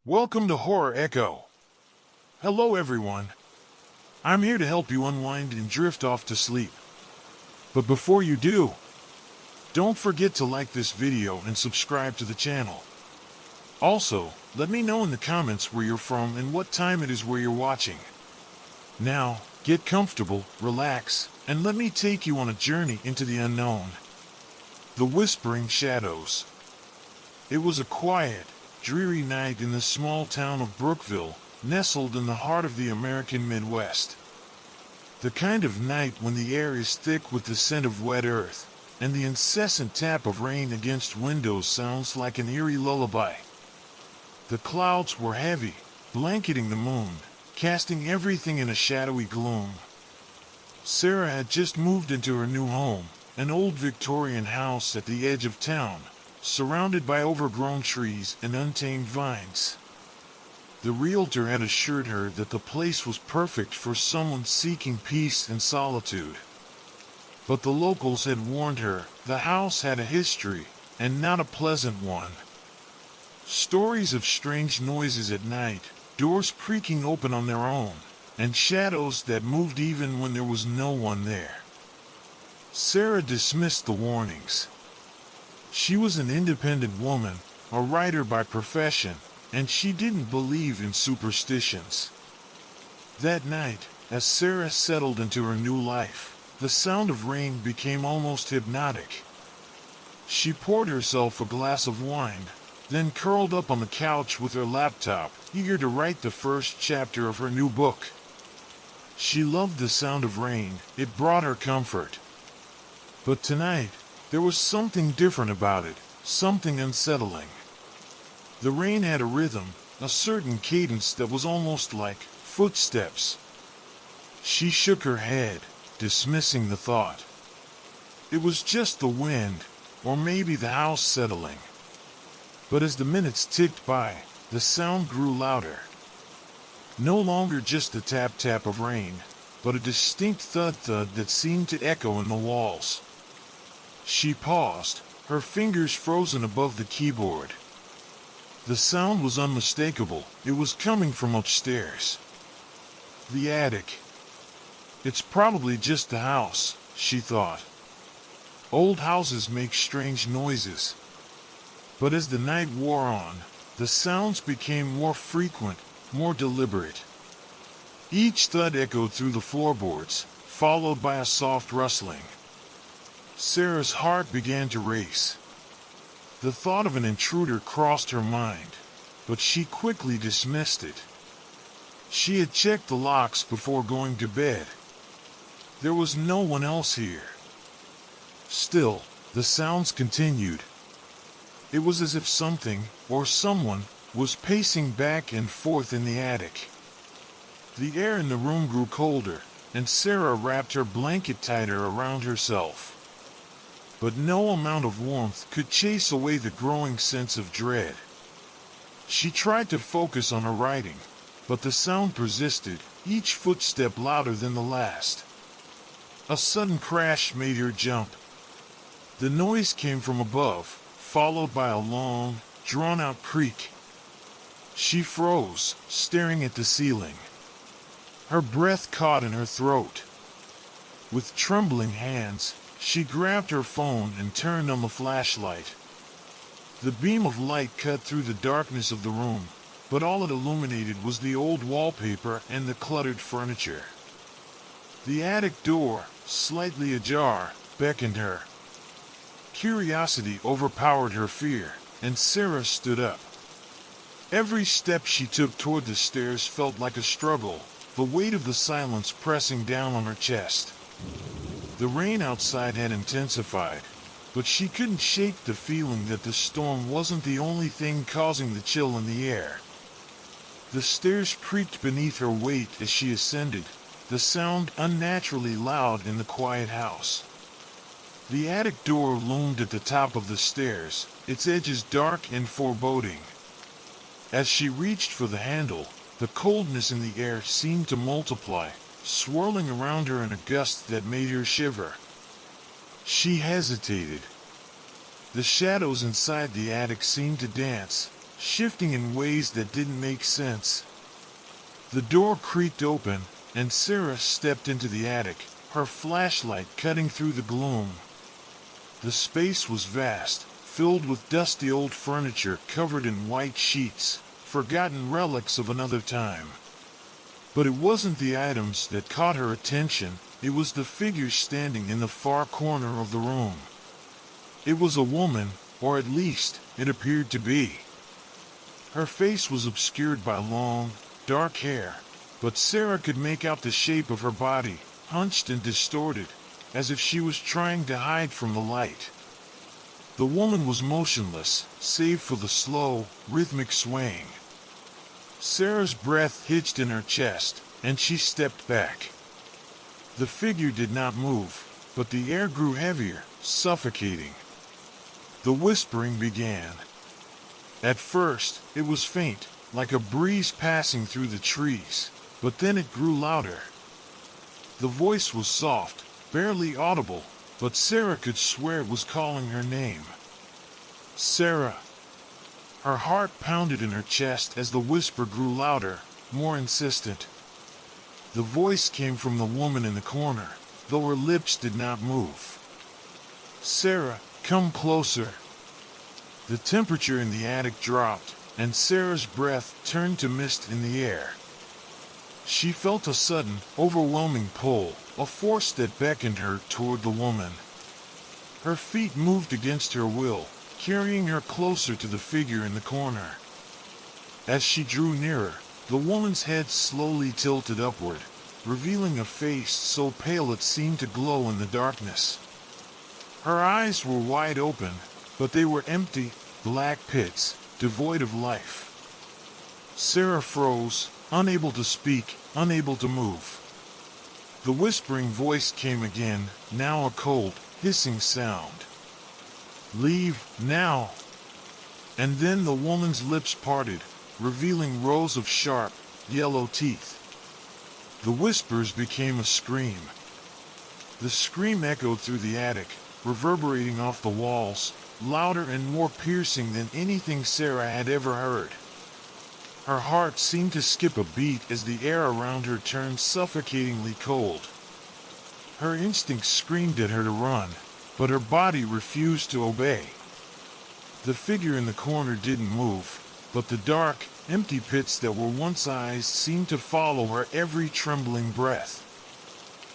Welcome to Horror Echo. Hello everyone. I'm here to help you unwind and drift off to sleep. But before you do, don't forget to like this video and subscribe to the channel. Also, let me know in the comments where you're from and what time it is where you're watching. Now, get comfortable, relax, and let me take you on a journey into the unknown. The Whispering Shadows. It was a quiet, dreary night in the small town of Brookville, nestled in the heart of the American Midwest. The kind of night when the air is thick with the scent of wet earth, and the incessant tap of rain against windows sounds like an eerie lullaby. The clouds were heavy, blanketing the moon, casting everything in a shadowy gloom. Sarah had just moved into her new home, an old Victorian house at the edge of town, surrounded by overgrown trees and untamed vines. The realtor had assured her that the place was perfect for someone seeking peace and solitude. But the locals had warned her the house had a history, and not a pleasant one. Stories of strange noises at night, doors creaking open on their own, and shadows that moved even when there was no one there. Sarah dismissed the warnings. She was an independent woman, a writer by profession, and she didn't believe in superstitions. That night, as Sarah settled into her new life, the sound of rain became almost hypnotic. She poured herself a glass of wine, then curled up on the couch with her laptop, eager to write the first chapter of her new book. She loved the sound of rain, it brought her comfort. But tonight, there was something different about it, something unsettling. The rain had a rhythm, a certain cadence that was almost like footsteps. She shook her head, dismissing the thought. It was just the wind, or maybe the house settling. But as the minutes ticked by, the sound grew louder. No longer just the tap-tap of rain, but a distinct thud-thud that seemed to echo in the walls. She paused, her fingers frozen above the keyboard. The sound was unmistakable. It was coming from upstairs. The attic. It's probably just the house, she thought. Old houses make strange noises. But as the night wore on, the sounds became more frequent, more deliberate. Each thud echoed through the floorboards, followed by a soft rustling. Sarah's heart began to race. The thought of an intruder crossed her mind, but she quickly dismissed it. She had checked the locks before going to bed. There was no one else here. Still, the sounds continued. It was as if something, or someone, was pacing back and forth in the attic. The air in the room grew colder, and Sarah wrapped her blanket tighter around herself. But no amount of warmth could chase away the growing sense of dread. She tried to focus on her writing, but the sound persisted, each footstep louder than the last. A sudden crash made her jump. The noise came from above, followed by a long, drawn-out creak. She froze, staring at the ceiling. Her breath caught in her throat. With trembling hands, she grabbed her phone and turned on the flashlight. The beam of light cut through the darkness of the room, but all it illuminated was the old wallpaper and the cluttered furniture. The attic door, slightly ajar, beckoned her. Curiosity overpowered her fear, and Sarah stood up. Every step she took toward the stairs felt like a struggle, the weight of the silence pressing down on her chest. The rain outside had intensified, but she couldn't shake the feeling that the storm wasn't the only thing causing the chill in the air. The stairs creaked beneath her weight as she ascended, the sound unnaturally loud in the quiet house. The attic door loomed at the top of the stairs, its edges dark and foreboding. As she reached for the handle, the coldness in the air seemed to multiply, swirling around her in a gust that made her shiver. She hesitated. The shadows inside the attic seemed to dance, shifting in ways that didn't make sense. The door creaked open, and Sarah stepped into the attic, her flashlight cutting through the gloom. The space was vast, filled with dusty old furniture covered in white sheets, forgotten relics of another time. But it wasn't the items that caught her attention, it was the figure standing in the far corner of the room. It was a woman, or at least, it appeared to be. Her face was obscured by long, dark hair, but Sarah could make out the shape of her body, hunched and distorted, as if she was trying to hide from the light. The woman was motionless, save for the slow, rhythmic swaying. Sarah's breath hitched in her chest, and she stepped back. The figure did not move, but the air grew heavier, suffocating. The whispering began. At first, it was faint, like a breeze passing through the trees, but then it grew louder. The voice was soft, barely audible, but Sarah could swear it was calling her name. Sarah. Her heart pounded in her chest as the whisper grew louder, more insistent. The voice came from the woman in the corner, though her lips did not move. Sarah, come closer. The temperature in the attic dropped, and Sarah's breath turned to mist in the air. She felt a sudden, overwhelming pull, a force that beckoned her toward the woman. Her feet moved against her will, carrying her closer to the figure in the corner. As she drew nearer, the woman's head slowly tilted upward, revealing a face so pale it seemed to glow in the darkness. Her eyes were wide open, but they were empty, black pits, devoid of life. Sarah froze, unable to speak, unable to move. The whispering voice came again, now a cold, hissing sound. Leave, now. And then the woman's lips parted, revealing rows of sharp, yellow teeth. The whispers became a scream. The scream echoed through the attic, reverberating off the walls, louder and more piercing than anything Sarah had ever heard. Her heart seemed to skip a beat as the air around her turned suffocatingly cold. Her instincts screamed at her to run, but her body refused to obey. The figure in the corner didn't move, but the dark, empty pits that were once eyes seemed to follow her every trembling breath.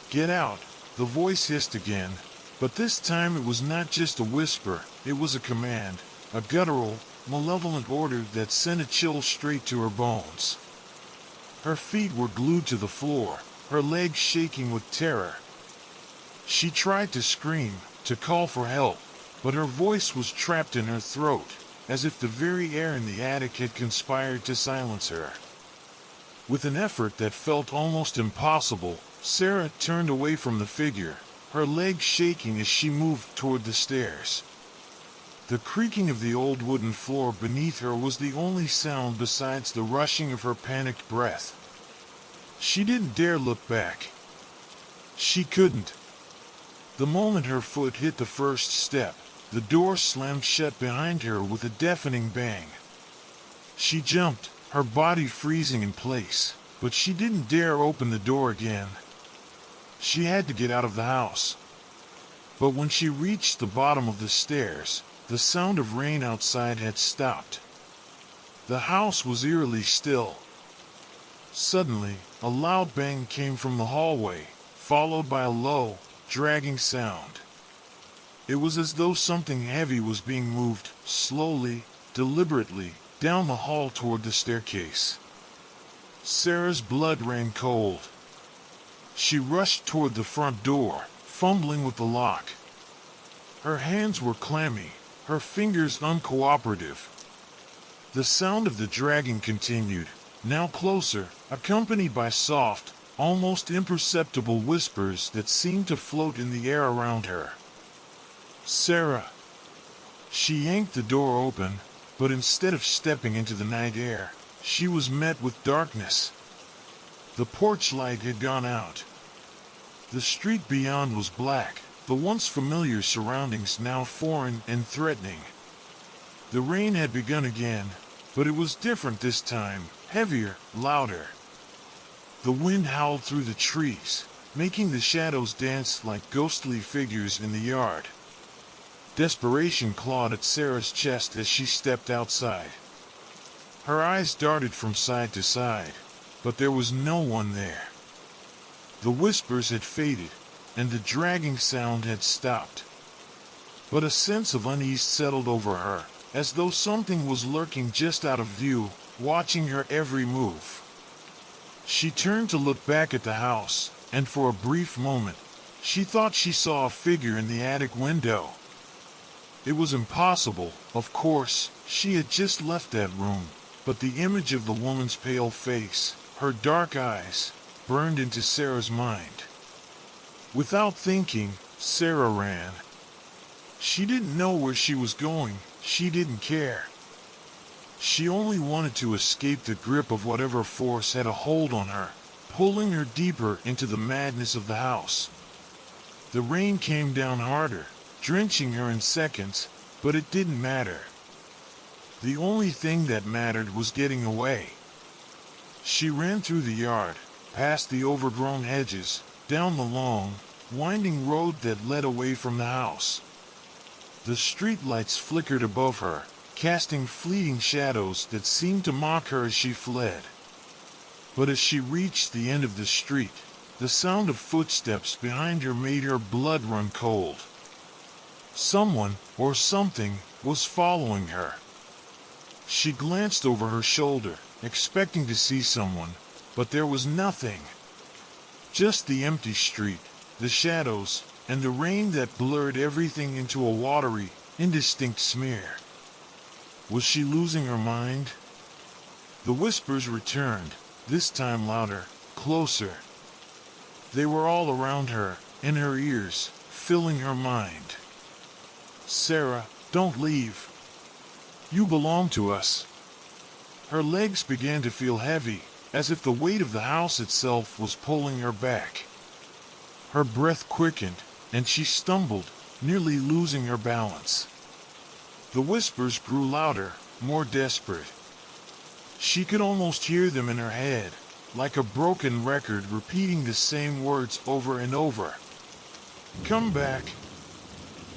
Get out, the voice hissed again, but this time it was not just a whisper, it was a command, a guttural, malevolent order that sent a chill straight to her bones. Her feet were glued to the floor, her legs shaking with terror. She tried to scream, to call for help, but her voice was trapped in her throat, as if the very air in the attic had conspired to silence her. With an effort that felt almost impossible, Sarah turned away from the figure, her legs shaking as she moved toward the stairs. The creaking of the old wooden floor beneath her was the only sound besides the rushing of her panicked breath. She didn't dare look back. She couldn't. The moment her foot hit the first step, the door slammed shut behind her with a deafening bang. She jumped, her body freezing in place, but she didn't dare open the door again. She had to get out of the house. But when she reached the bottom of the stairs, the sound of rain outside had stopped. The house was eerily still. Suddenly, a loud bang came from the hallway, followed by a low, dragging sound. It was as though something heavy was being moved, slowly, deliberately, down the hall toward the staircase. Sarah's blood ran cold. She rushed toward the front door, fumbling with the lock. Her hands were clammy, her fingers uncooperative. The sound of the dragging continued, now closer, accompanied by soft, almost imperceptible whispers that seemed to float in the air around her. Sarah. She yanked the door open, but instead of stepping into the night air, she was met with darkness. The porch light had gone out. The street beyond was black, the once familiar surroundings now foreign and threatening. The rain had begun again, But it was different this time, heavier, louder. The wind howled through the trees, making the shadows dance like ghostly figures in the yard. Desperation clawed at Sarah's chest as she stepped outside. Her eyes darted from side to side, but there was no one there. The whispers had faded, and the dragging sound had stopped. But a sense of unease settled over her, as though something was lurking just out of view, watching her every move. She turned to look back at the house, and for a brief moment, she thought she saw a figure in the attic window. It was impossible, of course, she had just left that room, but the image of the woman's pale face, her dark eyes, burned into Sarah's mind. Without thinking, Sarah ran. She didn't know where she was going, she didn't care. She only wanted to escape the grip of whatever force had a hold on her, pulling her deeper into the madness of the house. The rain came down harder, drenching her in seconds, but it didn't matter. The only thing that mattered was getting away. She ran through the yard, past the overgrown hedges, down the long, winding road that led away from the house. The streetlights flickered above her, casting fleeting shadows that seemed to mock her as she fled. But as she reached the end of the street, the sound of footsteps behind her made her blood run cold. Someone, or something, was following her. She glanced over her shoulder, expecting to see someone, but there was nothing. Just the empty street, the shadows, and the rain that blurred everything into a watery, indistinct smear. Was she losing her mind? The whispers returned, this time louder, closer. They were all around her, in her ears, filling her mind. Sarah, don't leave. You belong to us. Her legs began to feel heavy, as if the weight of the house itself was pulling her back. Her breath quickened, and she stumbled, nearly losing her balance. The whispers grew louder, more desperate. She could almost hear them in her head, like a broken record repeating the same words over and over. Come back.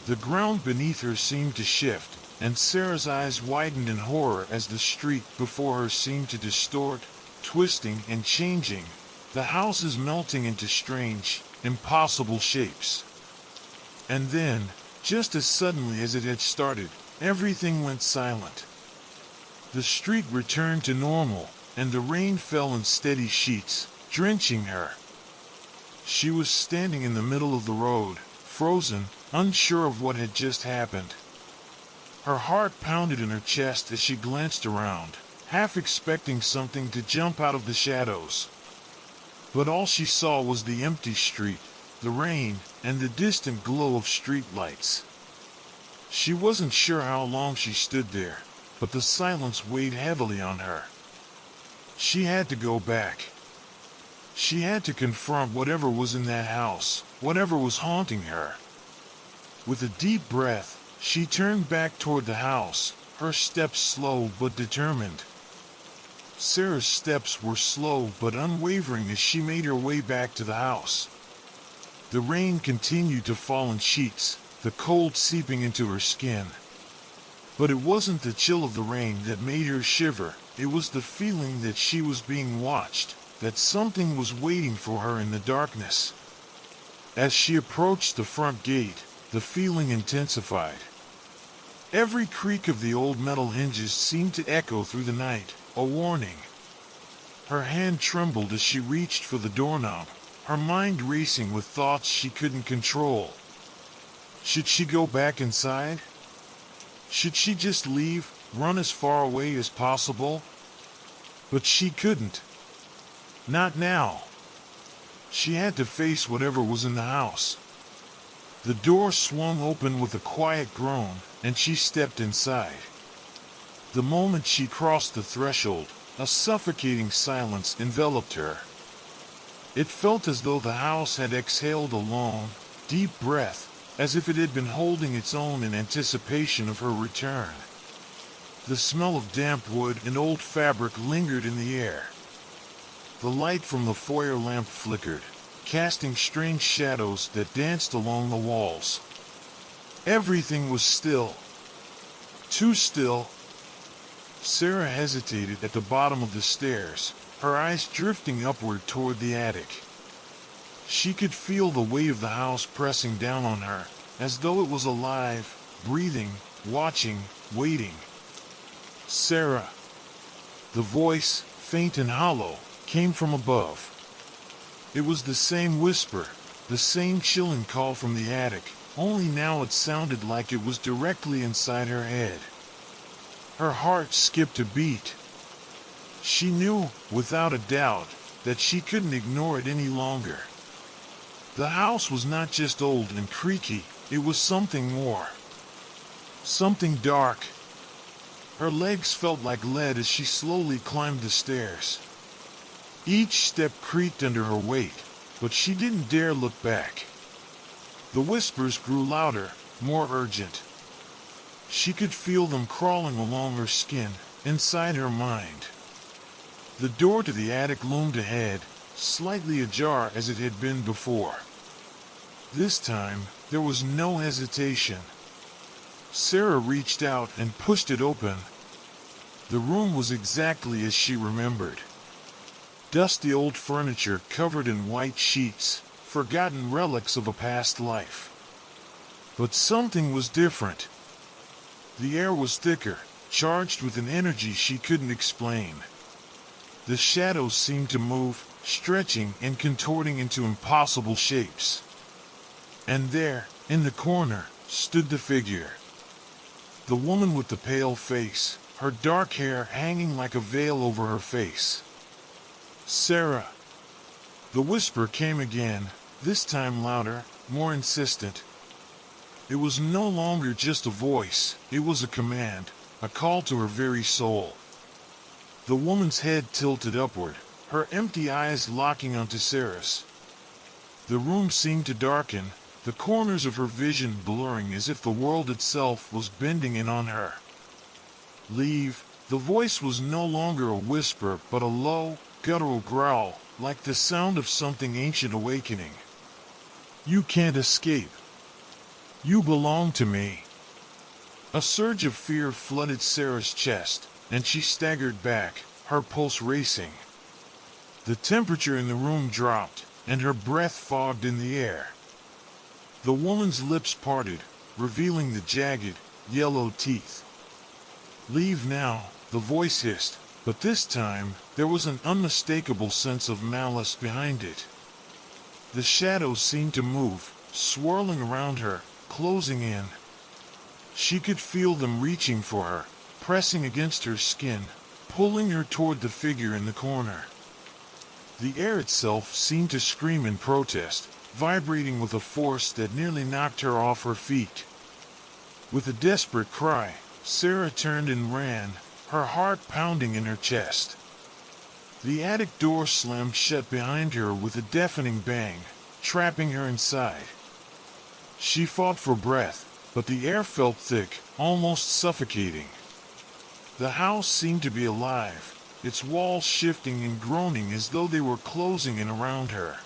The ground beneath her seemed to shift, and Sarah's eyes widened in horror as the street before her seemed to distort, twisting and changing, the houses melting into strange, impossible shapes. And then, just as suddenly as it had started, everything went silent. The street returned to normal, and the rain fell in steady sheets, drenching her. She was standing in the middle of the road, frozen, unsure of what had just happened. Her heart pounded in her chest as she glanced around, half expecting something to jump out of the shadows. But all she saw was the empty street, the rain, and the distant glow of street lights. She wasn't sure how long she stood there, but the silence weighed heavily on her. She had to go back. She had to confront whatever was in that house, whatever was haunting her. With a deep breath, she turned back toward the house, her steps slow but determined. Sarah's steps were slow but unwavering as she made her way back to the house. The rain continued to fall in sheets, the cold seeping into her skin. But it wasn't the chill of the rain that made her shiver, it was the feeling that she was being watched, that something was waiting for her in the darkness. As she approached the front gate, the feeling intensified. Every creak of the old metal hinges seemed to echo through the night, a warning. Her hand trembled as she reached for the doorknob, her mind racing with thoughts she couldn't control. Should she go back inside? Should she just leave, run as far away as possible? But she couldn't. Not now. She had to face whatever was in the house. The door swung open with a quiet groan, and she stepped inside. The moment she crossed the threshold, a suffocating silence enveloped her. It felt as though the house had exhaled a long, deep breath, as if it had been holding its own in anticipation of her return. The smell of damp wood and old fabric lingered in the air. The light from the foyer lamp flickered, casting strange shadows that danced along the walls. Everything was still. Too still. Sarah hesitated at the bottom of the stairs, her eyes drifting upward toward the attic. She could feel the weight of the house pressing down on her, as though it was alive, breathing, watching, waiting. Sarah. The voice, faint and hollow, came from above. It was the same whisper, the same chilling call from the attic, only now it sounded like it was directly inside her head. Her heart skipped a beat. She knew, without a doubt, that she couldn't ignore it any longer. The house was not just old and creaky, it was something more. Something dark. Her legs felt like lead as she slowly climbed the stairs. Each step creaked under her weight, but she didn't dare look back. The whispers grew louder, more urgent. She could feel them crawling along her skin, inside her mind. The door to the attic loomed ahead, slightly ajar as it had been before. This time, there was no hesitation. Sarah reached out and pushed it open. The room was exactly as she remembered. Dusty old furniture covered in white sheets, forgotten relics of a past life. But something was different. The air was thicker, charged with an energy she couldn't explain. The shadows seemed to move, stretching and contorting into impossible shapes. And there, in the corner, stood the figure. The woman with the pale face, her dark hair hanging like a veil over her face. Sarah. The whisper came again, this time louder, more insistent. It was no longer just a voice, it was a command, a call to her very soul. The woman's head tilted upward, her empty eyes locking onto Sarah's. The room seemed to darken, the corners of her vision blurring as if the world itself was bending in on her. Leave. The voice was no longer a whisper but a low, guttural growl, like the sound of something ancient awakening. You can't escape. You belong to me. A surge of fear flooded Sarah's chest, and she staggered back, her pulse racing. The temperature in the room dropped, and her breath fogged in the air. The woman's lips parted, revealing the jagged, yellow teeth. Leave now, the voice hissed, but this time, there was an unmistakable sense of malice behind it. The shadows seemed to move, swirling around her, closing in. She could feel them reaching for her, pressing against her skin, pulling her toward the figure in the corner. The air itself seemed to scream in protest, vibrating with a force that nearly knocked her off her feet. With a desperate cry, Sarah turned and ran, her heart pounding in her chest. The attic door slammed shut behind her with a deafening bang, trapping her inside. She fought for breath, but the air felt thick, almost suffocating. The house seemed to be alive, its walls shifting and groaning as though they were closing in around her.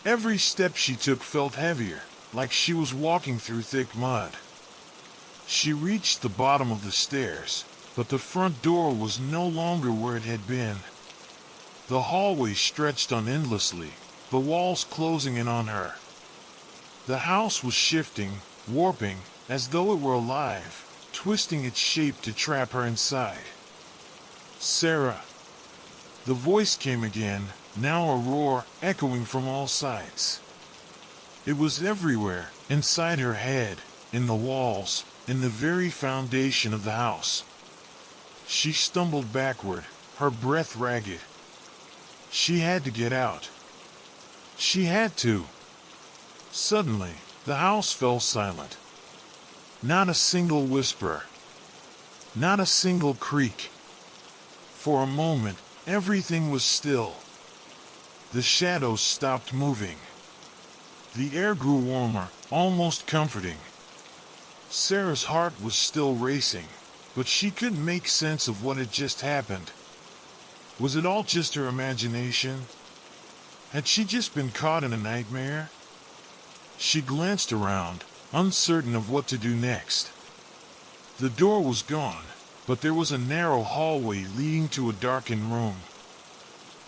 Every step she took felt heavier, like she was walking through thick mud. She reached the bottom of the stairs, but the front door was no longer where it had been. The hallway stretched on endlessly, the walls closing in on her. The house was shifting, warping, as though it were alive, twisting its shape to trap her inside. Sarah. The voice came again, now a roar, echoing from all sides. It was everywhere, inside her head, in the walls, in the very foundation of the house. She stumbled backward, her breath ragged. She had to get out. She had to. Suddenly, the house fell silent. Not a single whisper. Not a single creak. For a moment, everything was still. The shadows stopped moving. The air grew warmer, almost comforting. Sarah's heart was still racing. but she couldn't make sense of what had just happened. Was it all just her imagination? Had she just been caught in a nightmare? She glanced around, uncertain of what to do next. The door was gone, but there was a narrow hallway leading to a darkened room.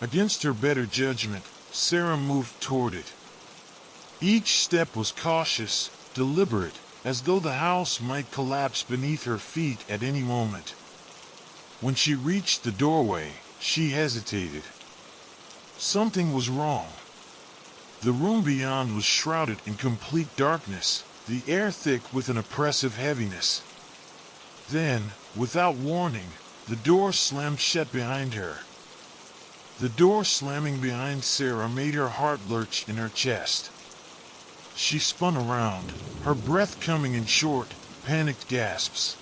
Against her better judgment, Sarah moved toward it. Each step was cautious, deliberate, as though the house might collapse beneath her feet at any moment. When she reached the doorway, she hesitated. Something was wrong. The room beyond was shrouded in complete darkness, the air thick with an oppressive heaviness. Then, without warning, the door slammed shut behind her. The door slamming behind Sarah made her heart lurch in her chest. She spun around, her breath coming in short, panicked gasps.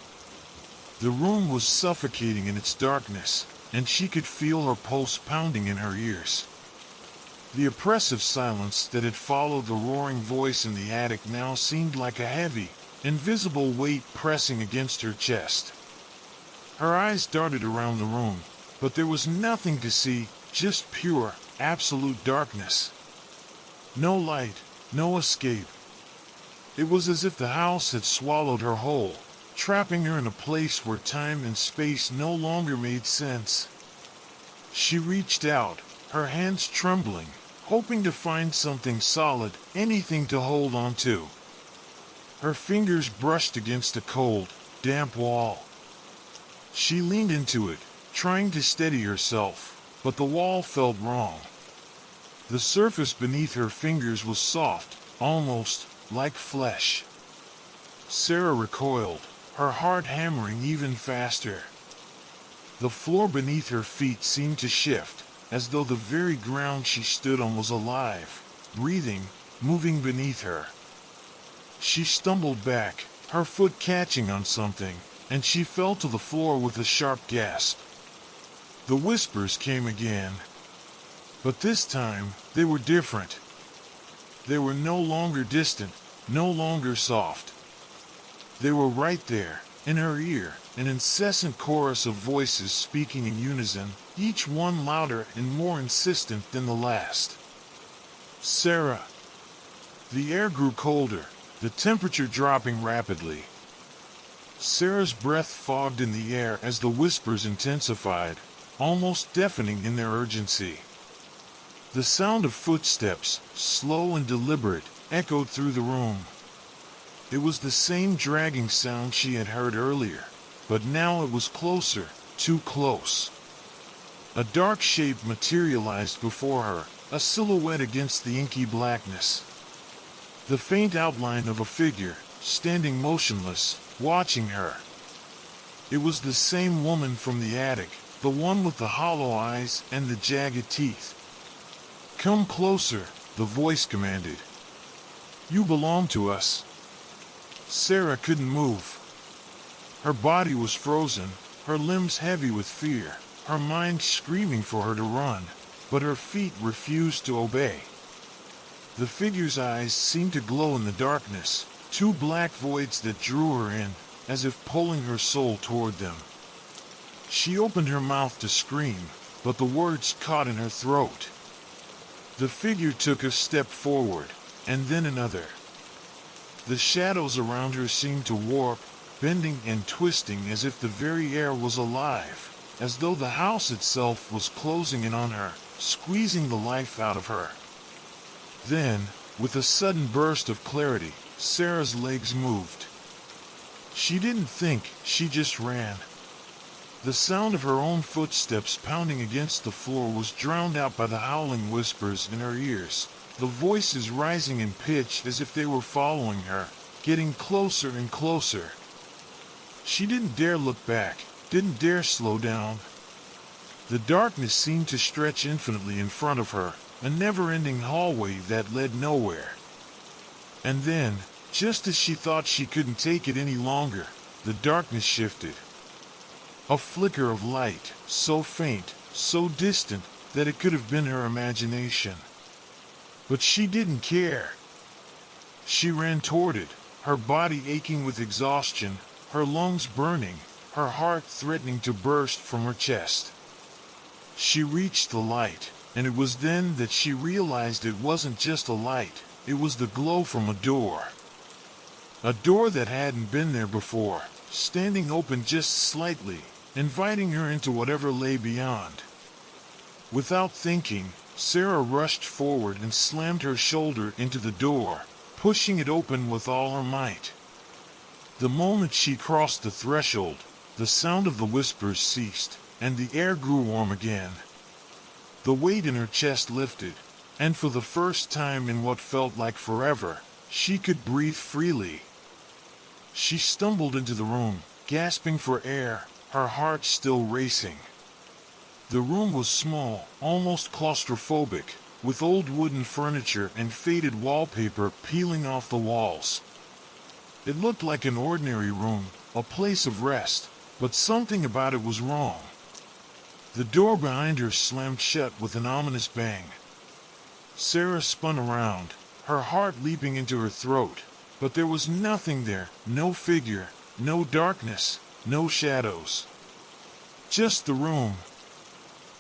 The room was suffocating in its darkness, and she could feel her pulse pounding in her ears. The oppressive silence that had followed the roaring voice in the attic now seemed like a heavy, invisible weight pressing against her chest. Her eyes darted around the room, but there was nothing to see, just pure, absolute darkness. No light, no escape. It was as if the house had swallowed her whole, trapping her in a place where time and space no longer made sense. She reached out, her hands trembling, hoping to find something solid, anything to hold on to. Her fingers brushed against a cold, damp wall. She leaned into it, trying to steady herself, but the wall felt wrong. The surface beneath her fingers was soft, almost like flesh. Sarah recoiled, her heart hammering even faster. The floor beneath her feet seemed to shift, as though the very ground she stood on was alive, breathing, moving beneath her. She stumbled back, her foot catching on something, and she fell to the floor with a sharp gasp. The whispers came again. But this time, they were different. They were no longer distant, no longer soft. They were right there, in her ear, an incessant chorus of voices speaking in unison, each one louder and more insistent than the last. Sarah. The air grew colder, the temperature dropping rapidly. Sarah's breath fogged in the air as the whispers intensified, almost deafening in their urgency. The sound of footsteps, slow and deliberate, echoed through the room. It was the same dragging sound she had heard earlier, but now it was closer, too close. A dark shape materialized before her, a silhouette against the inky blackness. The faint outline of a figure, standing motionless, watching her. It was the same woman from the attic, the one with the hollow eyes and the jagged teeth. "Come closer," the voice commanded. "You belong to us." Sarah couldn't move. Her body was frozen, her limbs heavy with fear, her mind screaming for her to run, but her feet refused to obey. The figure's eyes seemed to glow in the darkness, two black voids that drew her in, as if pulling her soul toward them. She opened her mouth to scream, but the words caught in her throat. The figure took a step forward, and then another. The shadows around her seemed to warp, bending and twisting as if the very air was alive, as though the house itself was closing in on her, squeezing the life out of her. Then, with a sudden burst of clarity, Sarah's legs moved. She didn't think, she just ran. The sound of her own footsteps pounding against the floor was drowned out by the howling whispers in her ears, the voices rising in pitch as if they were following her, getting closer and closer. She didn't dare look back, didn't dare slow down. The darkness seemed to stretch infinitely in front of her, a never-ending hallway that led nowhere. And then, just as she thought she couldn't take it any longer, the darkness shifted. A flicker of light, so faint, so distant, that it could have been her imagination. But she didn't care. She ran toward it, her body aching with exhaustion, her lungs burning, her heart threatening to burst from her chest. She reached the light, and it was then that she realized it wasn't just a light, it was the glow from a door. A door that hadn't been there before, standing open just slightly, inviting her into whatever lay beyond. Without thinking, Sarah rushed forward and slammed her shoulder into the door, pushing it open with all her might. The moment she crossed the threshold, the sound of the whispers ceased, and the air grew warm again. The weight in her chest lifted, and for the first time in what felt like forever, she could breathe freely. She stumbled into the room, gasping for air, her heart still racing. The room was small, almost claustrophobic, with old wooden furniture and faded wallpaper peeling off the walls. It looked like an ordinary room, a place of rest, but something about it was wrong. The door behind her slammed shut with an ominous bang. Sarah spun around, her heart leaping into her throat, but there was nothing there, no figure, no darkness, no shadows. Just the room.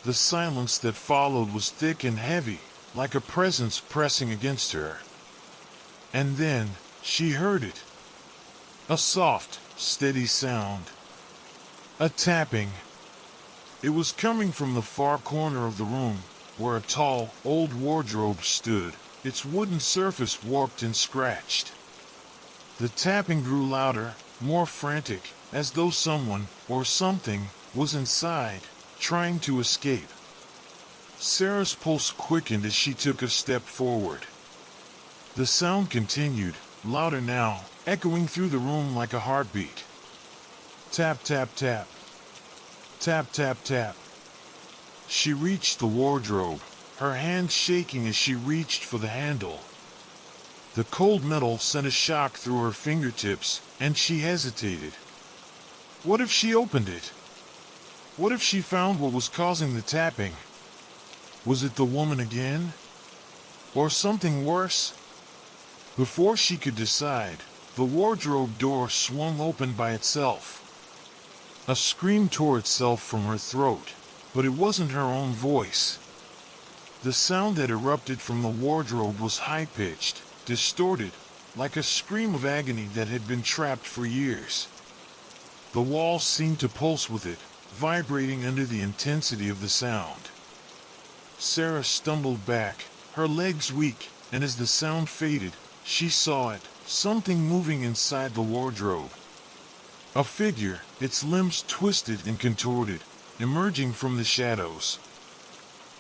The silence that followed was thick and heavy, like a presence pressing against her. And then, she heard it. A soft, steady sound. A tapping. It was coming from the far corner of the room, where a tall, old wardrobe stood, its wooden surface warped and scratched. The tapping grew louder, more frantic, as though someone, or something, was inside, trying to escape. Sarah's pulse quickened as she took a step forward. The sound continued, louder now, echoing through the room like a heartbeat. Tap, tap, tap. Tap, tap, tap. She reached the wardrobe, her hand shaking as she reached for the handle. The cold metal sent a shock through her fingertips, and she hesitated. What if she opened it? What if she found what was causing the tapping? Was it the woman again? Or something worse? Before she could decide, the wardrobe door swung open by itself. A scream tore itself from her throat, but it wasn't her own voice. The sound that erupted from the wardrobe was high-pitched, distorted, like a scream of agony that had been trapped for years. The walls seemed to pulse with it, vibrating under the intensity of the sound. Sarah stumbled back, her legs weak, and as the sound faded, she saw it, something moving inside the wardrobe. A figure, its limbs twisted and contorted, emerging from the shadows.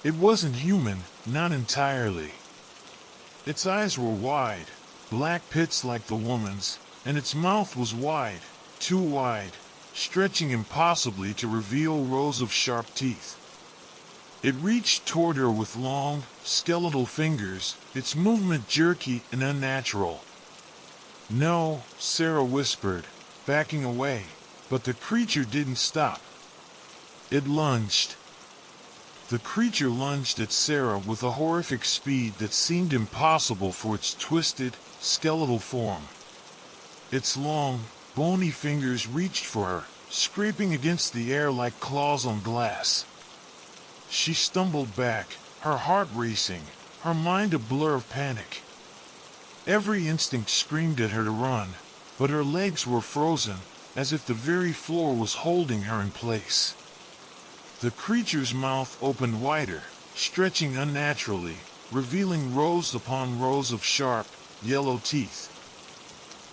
It wasn't human, not entirely. Its eyes were wide, black pits like the woman's, and its mouth was wide, too wide, stretching impossibly to reveal rows of sharp teeth. It reached toward her with long, skeletal fingers, its movement jerky and unnatural. No, Sarah whispered, backing away, but the creature didn't stop. It lunged. The creature lunged at Sarah with a horrific speed that seemed impossible for its twisted, skeletal form. Its long, bony fingers reached for her, scraping against the air like claws on glass. She stumbled back, her heart racing, her mind a blur of panic. Every instinct screamed at her to run, but her legs were frozen, as if the very floor was holding her in place. The creature's mouth opened wider, stretching unnaturally, revealing rows upon rows of sharp, yellow teeth.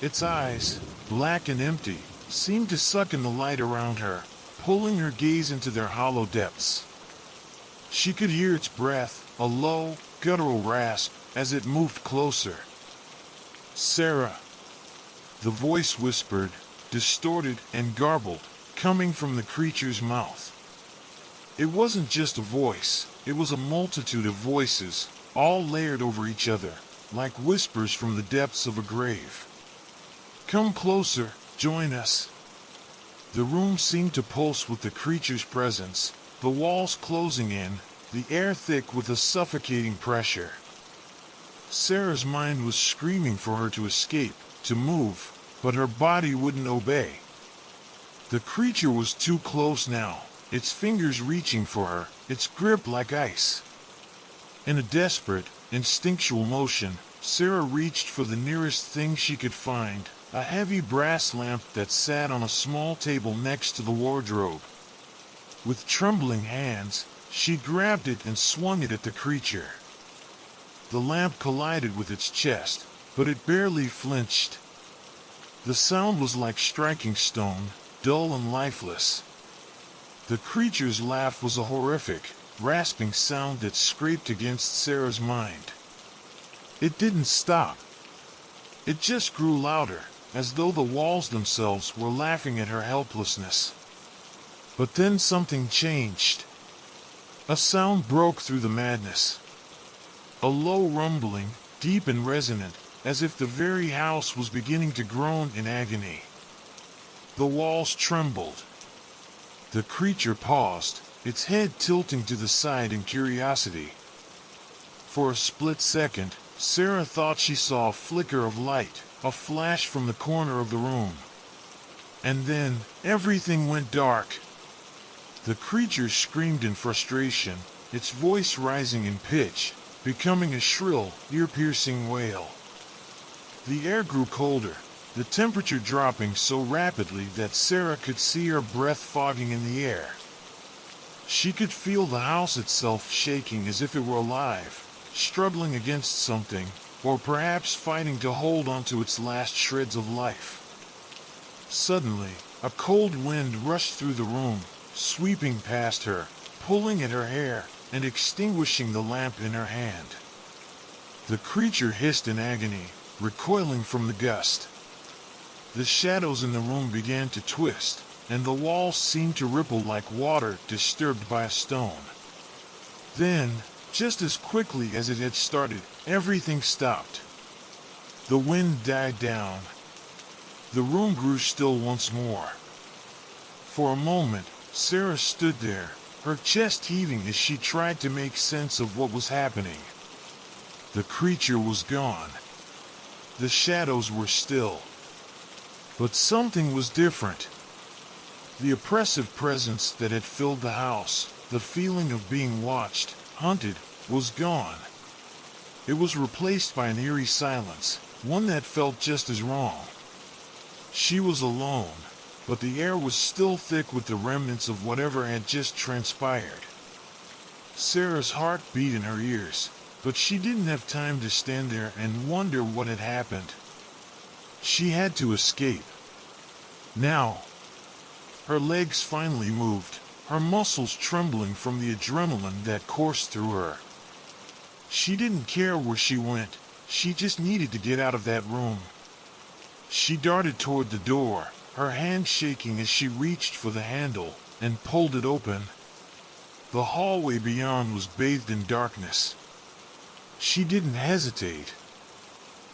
Its eyes, black and empty, seemed to suck in the light around her, pulling her gaze into their hollow depths. She could hear its breath, a low, guttural rasp, as it moved closer. Sarah. The voice whispered, distorted and garbled, coming from the creature's mouth. It wasn't just a voice, it was a multitude of voices, all layered over each other, like whispers from the depths of a grave. Come closer, join us. The room seemed to pulse with the creature's presence, the walls closing in, the air thick with a suffocating pressure. Sarah's mind was screaming for her to escape, to move, but her body wouldn't obey. The creature was too close now, its fingers reaching for her, its grip like ice. In a desperate, instinctual motion, Sarah reached for the nearest thing she could find, a heavy brass lamp that sat on a small table next to the wardrobe. With trembling hands, she grabbed it and swung it at the creature. The lamp collided with its chest, but it barely flinched. The sound was like striking stone, dull and lifeless. The creature's laugh was a horrific, rasping sound that scraped against Sarah's mind. It didn't stop. It just grew louder, as though the walls themselves were laughing at her helplessness. But then something changed. A sound broke through the madness. A low rumbling, deep and resonant, as if the very house was beginning to groan in agony. The walls trembled. The creature paused, its head tilting to the side in curiosity. For a split second, Sarah thought she saw a flicker of light, a flash from the corner of the room. And then, everything went dark. The creature screamed in frustration, its voice rising in pitch, becoming a shrill, ear-piercing wail. The air grew colder, the temperature dropping so rapidly that Sarah could see her breath fogging in the air. She could feel the house itself shaking as if it were alive, struggling against something, or perhaps fighting to hold on to its last shreds of life. Suddenly, a cold wind rushed through the room, sweeping past her, pulling at her hair, and extinguishing the lamp in her hand. The creature hissed in agony, recoiling from the gust. The shadows in the room began to twist, and the walls seemed to ripple like water disturbed by a stone. Then, just as quickly as it had started, everything stopped. The wind died down. The room grew still once more. For a moment, Sarah stood there, her chest heaving as she tried to make sense of what was happening. The creature was gone. The shadows were still. But something was different. The oppressive presence that had filled the house, the feeling of being watched, hunted, was gone. It was replaced by an eerie silence, one that felt just as wrong. She was alone, but the air was still thick with the remnants of whatever had just transpired. Sarah's heart beat in her ears, but she didn't have time to stand there and wonder what had happened. She had to escape. Now. Her legs finally moved, her muscles trembling from the adrenaline that coursed through her. She didn't care where she went, she just needed to get out of that room. She darted toward the door, her hand shaking as she reached for the handle, and pulled it open. The hallway beyond was bathed in darkness. She didn't hesitate.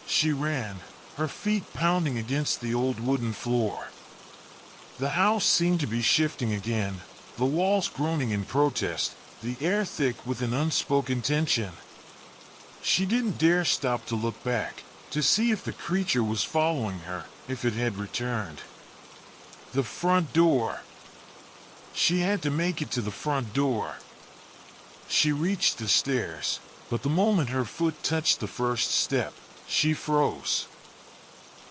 She ran, her feet pounding against the old wooden floor. The house seemed to be shifting again, the walls groaning in protest, the air thick with an unspoken tension. She didn't dare stop to look back, to see if the creature was following her, if it had returned. The front door. She had to make it to the front door. She reached the stairs, but the moment her foot touched the first step, she froze.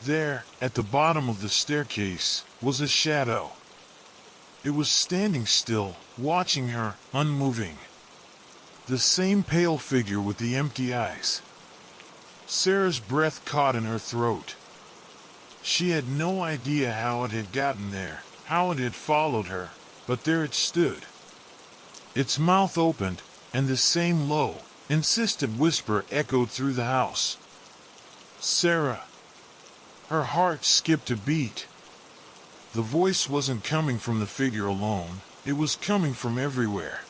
There, at the bottom of the staircase, was a shadow. It was standing still, watching her, unmoving. The same pale figure with the empty eyes. Sarah's breath caught in her throat. She had no idea how it had gotten there, how it had followed her, but there it stood. Its mouth opened, and the same low, insistent whisper echoed through the house. Sarah. Her heart skipped a beat. The voice wasn't coming from the figure alone, it was coming from everywhere.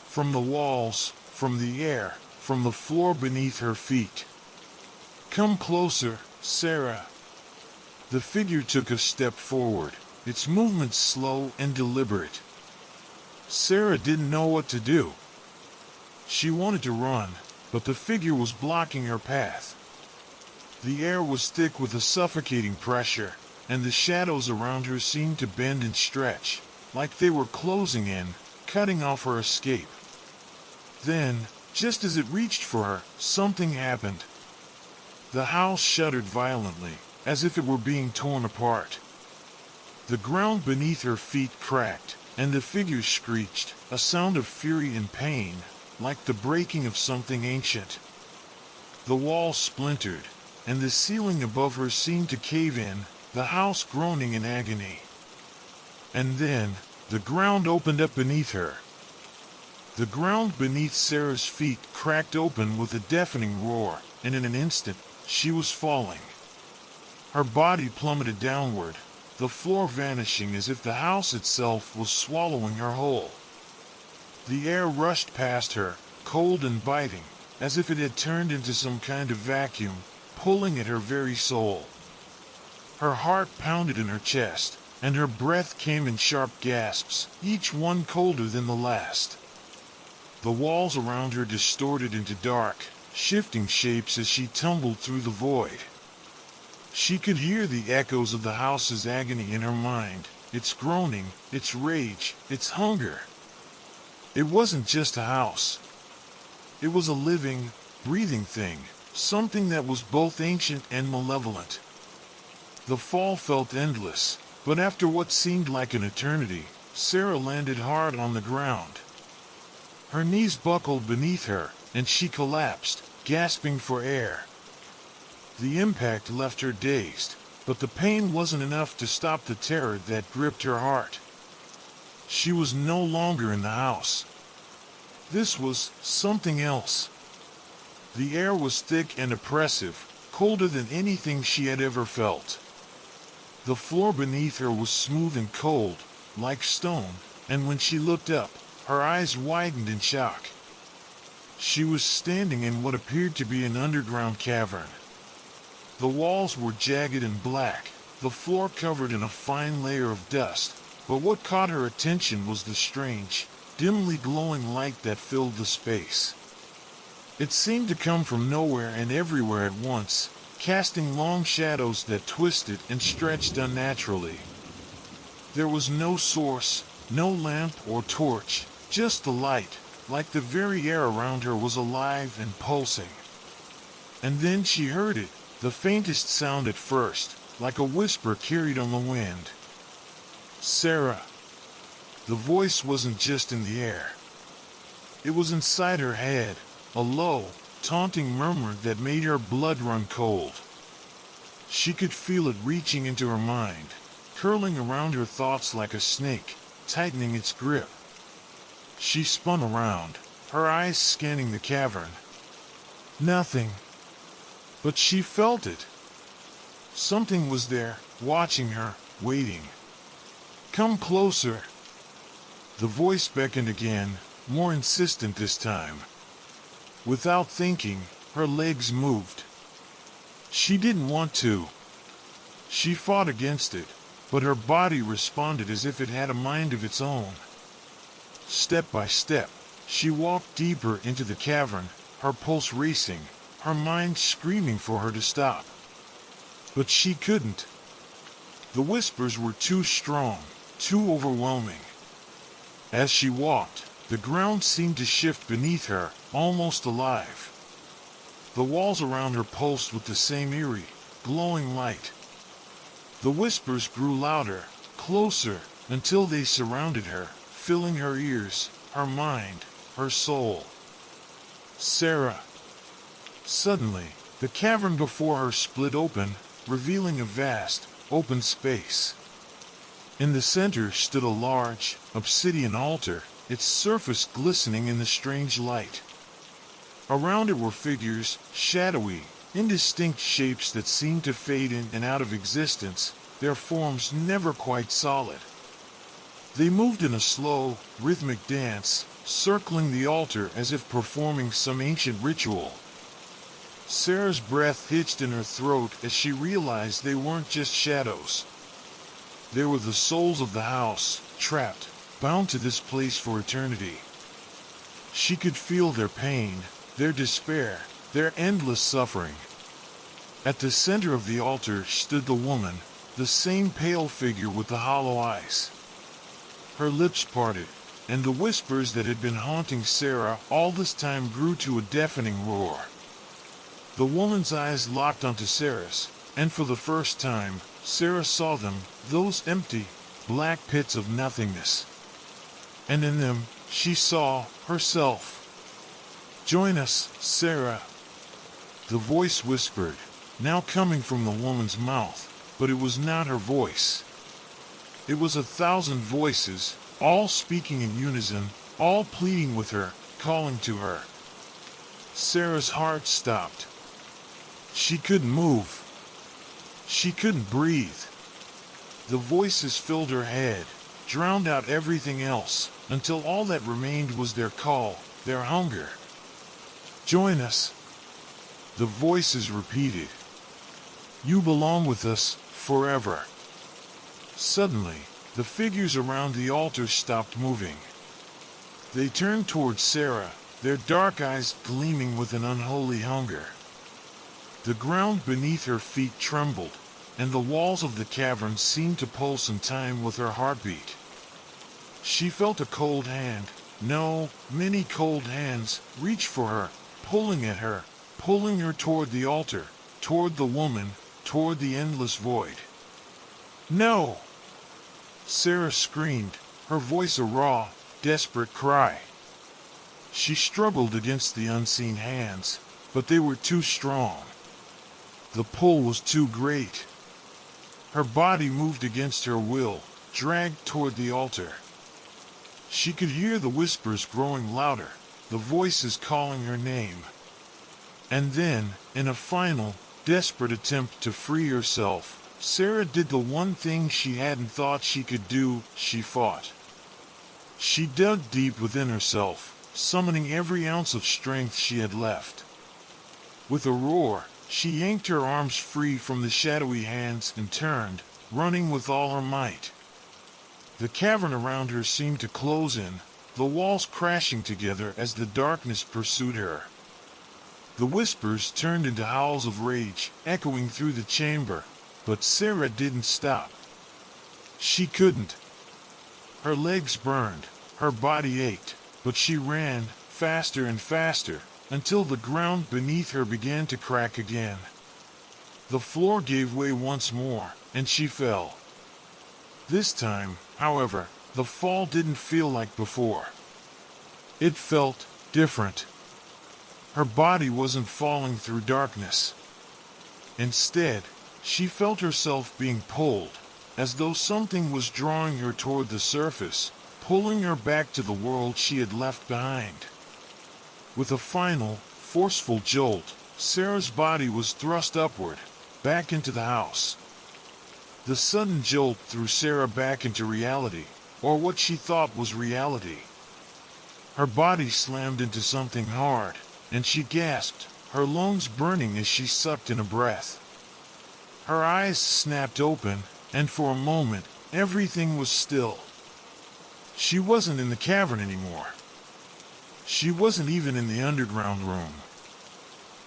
From the walls, from the air, from the floor beneath her feet. Come closer, Sarah. The figure took a step forward, its movements slow and deliberate. Sarah didn't know what to do. She wanted to run, but the figure was blocking her path. The air was thick with a suffocating pressure, and the shadows around her seemed to bend and stretch, like they were closing in, cutting off her escape. Then, just as it reached for her, something happened. The house shuddered violently, as if it were being torn apart. The ground beneath her feet cracked, and the figure screeched, a sound of fury and pain, like the breaking of something ancient. The wall splintered, and the ceiling above her seemed to cave in, the house groaning in agony. And then, the ground opened up beneath her. The ground beneath Sarah's feet cracked open with a deafening roar, and in an instant, she was falling. Her body plummeted downward, the floor vanishing as if the house itself was swallowing her whole. The air rushed past her, cold and biting, as if it had turned into some kind of vacuum, pulling at her very soul. Her heart pounded in her chest, and her breath came in sharp gasps, each one colder than the last. The walls around her distorted into dark, shifting shapes as she tumbled through the void. She could hear the echoes of the house's agony in her mind, its groaning, its rage, its hunger. It wasn't just a house. It was a living, breathing thing, something that was both ancient and malevolent. The fall felt endless, but after what seemed like an eternity, Sarah landed hard on the ground. Her knees buckled beneath her, and she collapsed, gasping for air. The impact left her dazed, but the pain wasn't enough to stop the terror that gripped her heart. She was no longer in the house. This was something else. The air was thick and oppressive, colder than anything she had ever felt. The floor beneath her was smooth and cold, like stone, and when she looked up, her eyes widened in shock. She was standing in what appeared to be an underground cavern. The walls were jagged and black, the floor covered in a fine layer of dust, but what caught her attention was the strange, dimly glowing light that filled the space. It seemed to come from nowhere and everywhere at once, casting long shadows that twisted and stretched unnaturally. There was no source, no lamp or torch, just the light, like the very air around her was alive and pulsing. And then she heard it, the faintest sound at first, like a whisper carried on the wind. Sarah. The voice wasn't just in the air. It was inside her head, a low, taunting murmur that made her blood run cold. She could feel it reaching into her mind, curling around her thoughts like a snake, tightening its grip. She spun around, her eyes scanning the cavern. Nothing. But she felt it. Something was there, watching her, waiting. Come closer. The voice beckoned again, more insistent this time. Without thinking, her legs moved. She didn't want to. She fought against it, but her body responded as if it had a mind of its own. Step by step, she walked deeper into the cavern, her pulse racing, her mind screaming for her to stop. But she couldn't. The whispers were too strong, too overwhelming. As she walked, the ground seemed to shift beneath her, almost alive. The walls around her pulsed with the same eerie, glowing light. The whispers grew louder, closer, until they surrounded her, filling her ears, her mind, her soul. Sarah. Suddenly, the cavern before her split open, revealing a vast, open space. In the center stood a large, obsidian altar, its surface glistening in the strange light. Around it were figures, shadowy, indistinct shapes that seemed to fade in and out of existence, their forms never quite solid. They moved in a slow, rhythmic dance, circling the altar as if performing some ancient ritual. Sarah's breath hitched in her throat as she realized they weren't just shadows. They were the souls of the house, trapped, bound to this place for eternity. She could feel their pain, their despair, their endless suffering. At the center of the altar stood the woman, the same pale figure with the hollow eyes. Her lips parted, and the whispers that had been haunting Sarah all this time grew to a deafening roar. The woman's eyes locked onto Sarah's, and for the first time, Sarah saw them, those empty, black pits of nothingness. And in them, she saw herself. "Join us, Sarah," the voice whispered, now coming from the woman's mouth, but it was not her voice. It was 1,000 voices, all speaking in unison, all pleading with her, calling to her. Sarah's heart stopped. She couldn't move. She couldn't breathe. The voices filled her head, drowned out everything else, until all that remained was their call, their hunger. "Join us," the voices repeated. "You belong with us, forever." Suddenly, the figures around the altar stopped moving. They turned towards Sarah, their dark eyes gleaming with an unholy hunger. The ground beneath her feet trembled, and the walls of the cavern seemed to pulse in time with her heartbeat. She felt a cold hand, no, many cold hands, reach for her, pulling at her, pulling her toward the altar, toward the woman, toward the endless void. "No!" Sarah screamed, her voice a raw, desperate cry. She struggled against the unseen hands, but they were too strong. The pull was too great. Her body moved against her will, dragged toward the altar. She could hear the whispers growing louder, the voices calling her name. And then, in a final, desperate attempt to free herself, Sarah did the one thing she hadn't thought she could do: she fought. She dug deep within herself, summoning every ounce of strength she had left. With a roar, she yanked her arms free from the shadowy hands and turned, running with all her might. The cavern around her seemed to close in, the walls crashing together as the darkness pursued her. The whispers turned into howls of rage, echoing through the chamber, but Sarah didn't stop. She couldn't. Her legs burned, her body ached, but she ran, faster and faster, until the ground beneath her began to crack again. The floor gave way once more, and she fell. This time, however, the fall didn't feel like before. It felt different. Her body wasn't falling through darkness. Instead, she felt herself being pulled, as though something was drawing her toward the surface, pulling her back to the world she had left behind. With a final, forceful jolt, Sarah's body was thrust upward, back into the house. The sudden jolt threw Sarah back into reality, or what she thought was reality. Her body slammed into something hard, and she gasped, her lungs burning as she sucked in a breath. Her eyes snapped open, and for a moment, everything was still. She wasn't in the cavern anymore. She wasn't even in the underground room.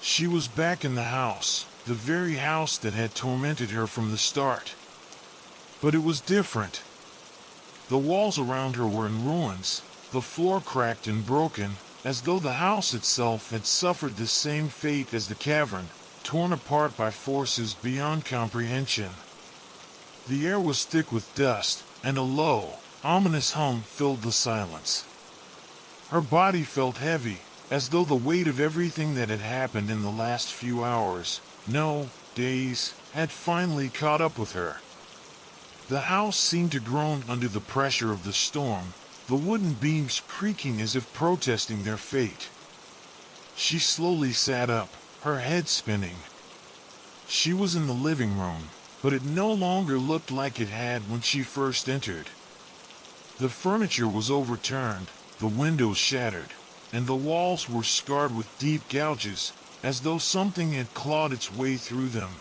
She was back in the house, the very house that had tormented her from the start. But it was different. The walls around her were in ruins, the floor cracked and broken, as though the house itself had suffered the same fate as the cavern, torn apart by forces beyond comprehension. The air was thick with dust, and a low, ominous hum filled the silence. Her body felt heavy, as though the weight of everything that had happened in the last few hours, no, days, had finally caught up with her. The house seemed to groan under the pressure of the storm, the wooden beams creaking as if protesting their fate. She slowly sat up, her head spinning. She was in the living room, but it no longer looked like it had when she first entered. The furniture was overturned, the windows shattered, and the walls were scarred with deep gouges, as though something had clawed its way through them.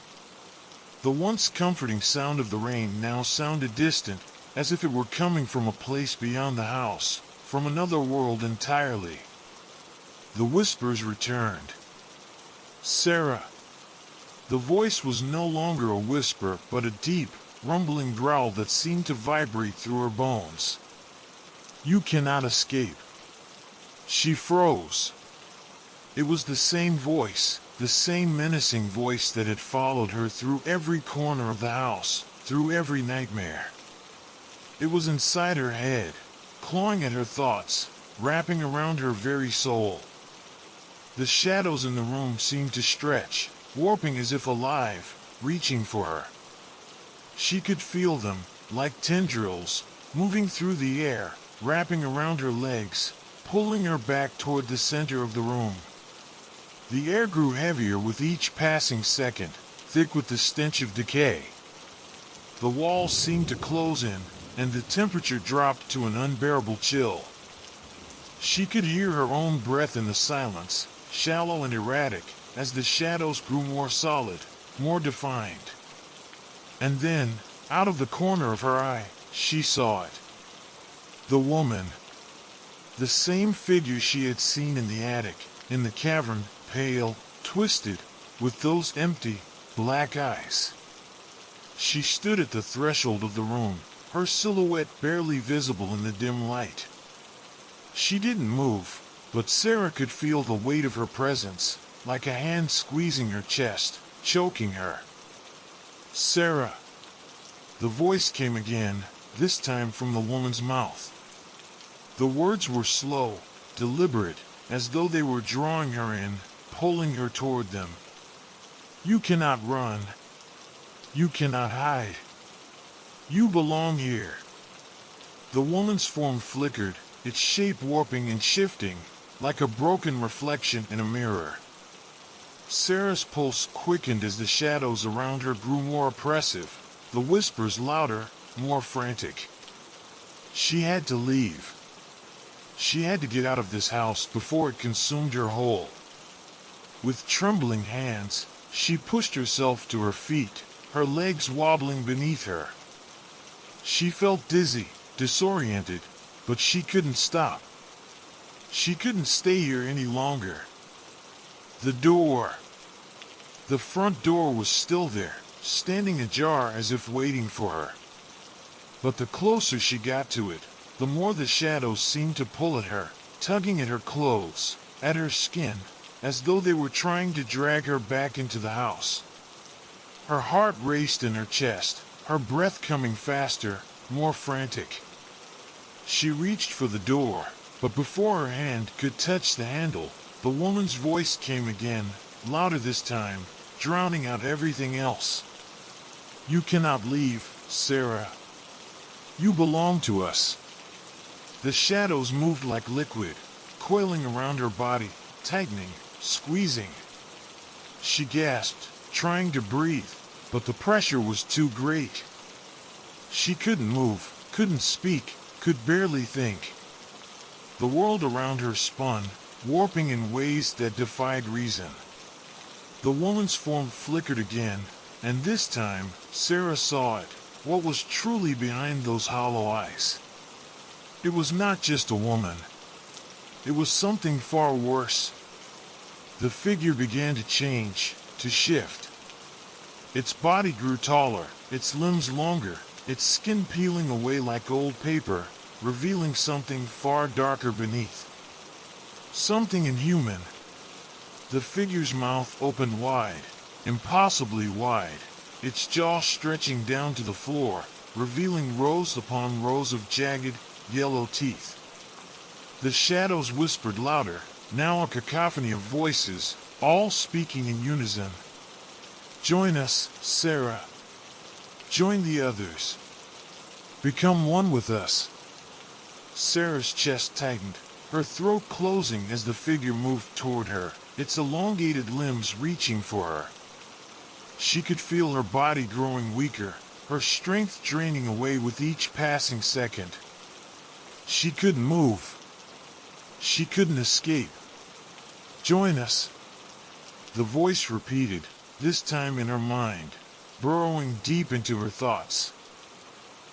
The once comforting sound of the rain now sounded distant, as if it were coming from a place beyond the house, from another world entirely. The whispers returned. "Sarah." The voice was no longer a whisper, but a deep, rumbling growl that seemed to vibrate through her bones. "You cannot escape." She froze. It was the same voice, the same menacing voice that had followed her through every corner of the house, through every nightmare. It was inside her head, clawing at her thoughts, wrapping around her very soul. The shadows in the room seemed to stretch, warping as if alive, reaching for her. She could feel them, like tendrils, moving through the air, wrapping around her legs, pulling her back toward the center of the room. The air grew heavier with each passing second, thick with the stench of decay. The walls seemed to close in, and the temperature dropped to an unbearable chill. She could hear her own breath in the silence, shallow and erratic, as the shadows grew more solid, more defined. And then, out of the corner of her eye, she saw it. The woman. The same figure she had seen in the attic, in the cavern, pale, twisted, with those empty, black eyes. She stood at the threshold of the room, her silhouette barely visible in the dim light. She didn't move, but Sarah could feel the weight of her presence, like a hand squeezing her chest, choking her. "Sarah." The voice came again, this time from the woman's mouth. The words were slow, deliberate, as though they were drawing her in, pulling her toward them. "You cannot run. You cannot hide. You belong here." The woman's form flickered, its shape warping and shifting, like a broken reflection in a mirror. Sarah's pulse quickened as the shadows around her grew more oppressive, the whispers louder, more frantic. She had to leave. She had to get out of this house before it consumed her whole. With trembling hands, she pushed herself to her feet, her legs wobbling beneath her. She felt dizzy, disoriented, but she couldn't stop. She couldn't stay here any longer. The door. The front door was still there, standing ajar as if waiting for her. But the closer she got to it, the more the shadows seemed to pull at her, tugging at her clothes, at her skin, as though they were trying to drag her back into the house. Her heart raced in her chest, her breath coming faster, more frantic. She reached for the door, but before her hand could touch the handle, the woman's voice came again, louder this time, drowning out everything else. "You cannot leave, Sarah. You belong to us." The shadows moved like liquid, coiling around her body, tightening, squeezing. She gasped, trying to breathe, but the pressure was too great. She couldn't move, couldn't speak, could barely think. The world around her spun, warping in ways that defied reason. The woman's form flickered again, and this time, Sarah saw it, what was truly behind those hollow eyes. It was not just a woman. It was something far worse. The figure began to change, to shift. Its body grew taller, its limbs longer, its skin peeling away like old paper, revealing something far darker beneath. Something inhuman. The figure's mouth opened wide, impossibly wide, its jaw stretching down to the floor, revealing rows upon rows of jagged, yellow teeth. The shadows whispered louder, now a cacophony of voices, all speaking in unison. "Join us, Sarah. Join the others. Become one with us." Sarah's chest tightened, her throat closing as the figure moved toward her, its elongated limbs reaching for her. She could feel her body growing weaker, her strength draining away with each passing second. She couldn't move. She couldn't escape. "Join us," the voice repeated, this time in her mind, burrowing deep into her thoughts.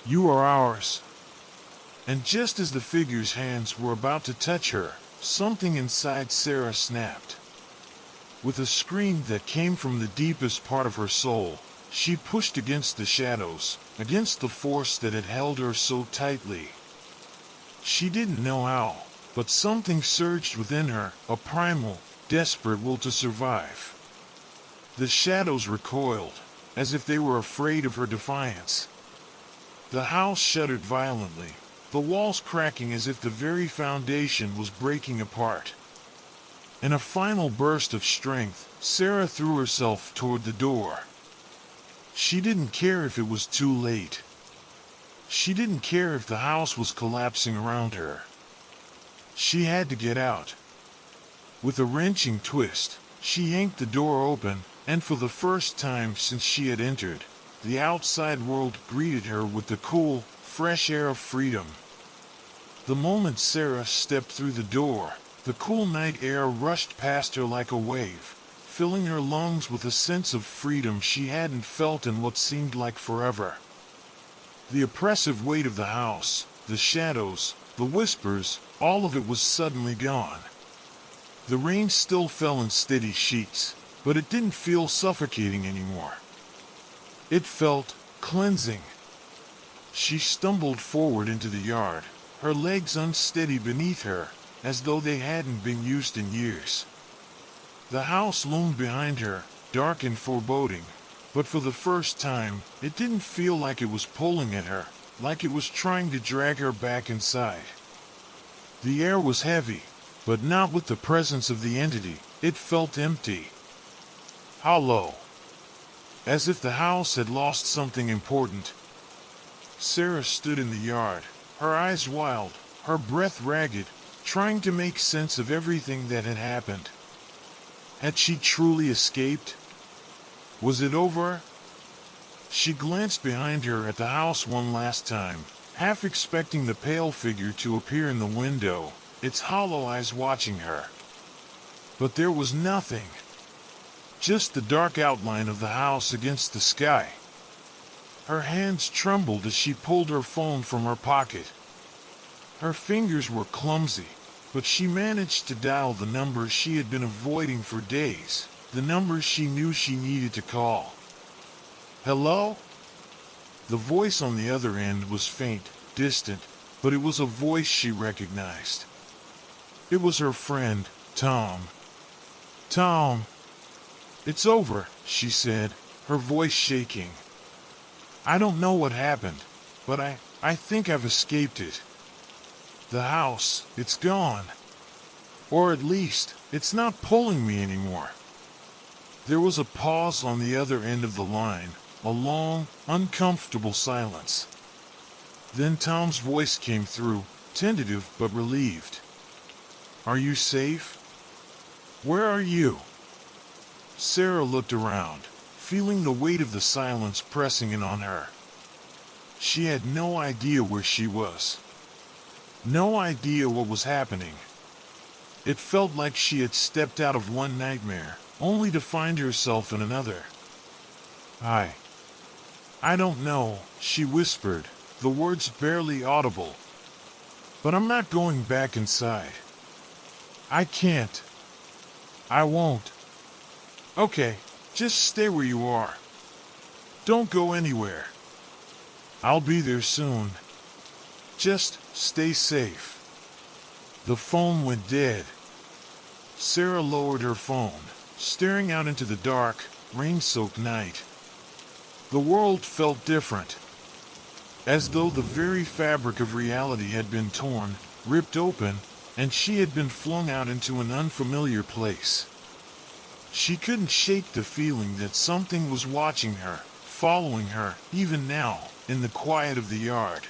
"You are ours." And just as the figure's hands were about to touch her, something inside Sarah snapped. With a scream that came from the deepest part of her soul, She pushed against the shadows, against the force that had held her so tightly. She didn't know how, but something surged within her, a primal, desperate will to survive. The shadows recoiled, as if they were afraid of her defiance. The house shuddered violently, the walls cracking as if the very foundation was breaking apart. In a final burst of strength, Sarah threw herself toward the door. She didn't care if it was too late. She didn't care if the house was collapsing around her. She had to get out. With a wrenching twist, she yanked the door open, and for the first time since she had entered, the outside world greeted her with the cool, fresh air of freedom. The moment Sarah stepped through the door, the cool night air rushed past her like a wave, filling her lungs with a sense of freedom she hadn't felt in what seemed like forever. The oppressive weight of the house, the shadows, the whispers, all of it was suddenly gone. The rain still fell in steady sheets, but it didn't feel suffocating anymore. It felt cleansing. She stumbled forward into the yard, her legs unsteady beneath her, as though they hadn't been used in years. The house loomed behind her, dark and foreboding, but for the first time, it didn't feel like it was pulling at her, like it was trying to drag her back inside. The air was heavy, but not with the presence of the entity. It felt empty. Hollow. As if the house had lost something important. Sarah stood in the yard, her eyes wild, her breath ragged, trying to make sense of everything that had happened. Had she truly escaped? Was it over? She glanced behind her at the house one last time, half expecting the pale figure to appear in the window, its hollow eyes watching her. But there was nothing. Just the dark outline of the house against the sky. Her hands trembled as she pulled her phone from her pocket. Her fingers were clumsy, but she managed to dial the number she had been avoiding for days, the number she knew she needed to call. Hello? The voice on the other end was faint, distant, but it was a voice she recognized. It was her friend, Tom. Tom. It's over, she said, her voice shaking. I don't know what happened, but I think I've escaped it. The house, it's gone. Or at least, it's not pulling me anymore. There was a pause on the other end of the line, a long, uncomfortable silence. Then Tom's voice came through, tentative but relieved. Are you safe? Where are you? Sarah looked around, feeling the weight of the silence pressing in on her. She had no idea where she was. No idea what was happening. It felt like she had stepped out of one nightmare, only to find herself in another. I don't know, she whispered, the words barely audible. But I'm not going back inside. I can't. I won't. Okay, just stay where you are. Don't go anywhere. I'll be there soon. Just stay safe. The phone went dead. Sarah lowered her phone, staring out into the dark, rain-soaked night. The world felt different. As though the very fabric of reality had been torn, ripped open, and she had been flung out into an unfamiliar place. She couldn't shake the feeling that something was watching her, following her, even now, in the quiet of the yard.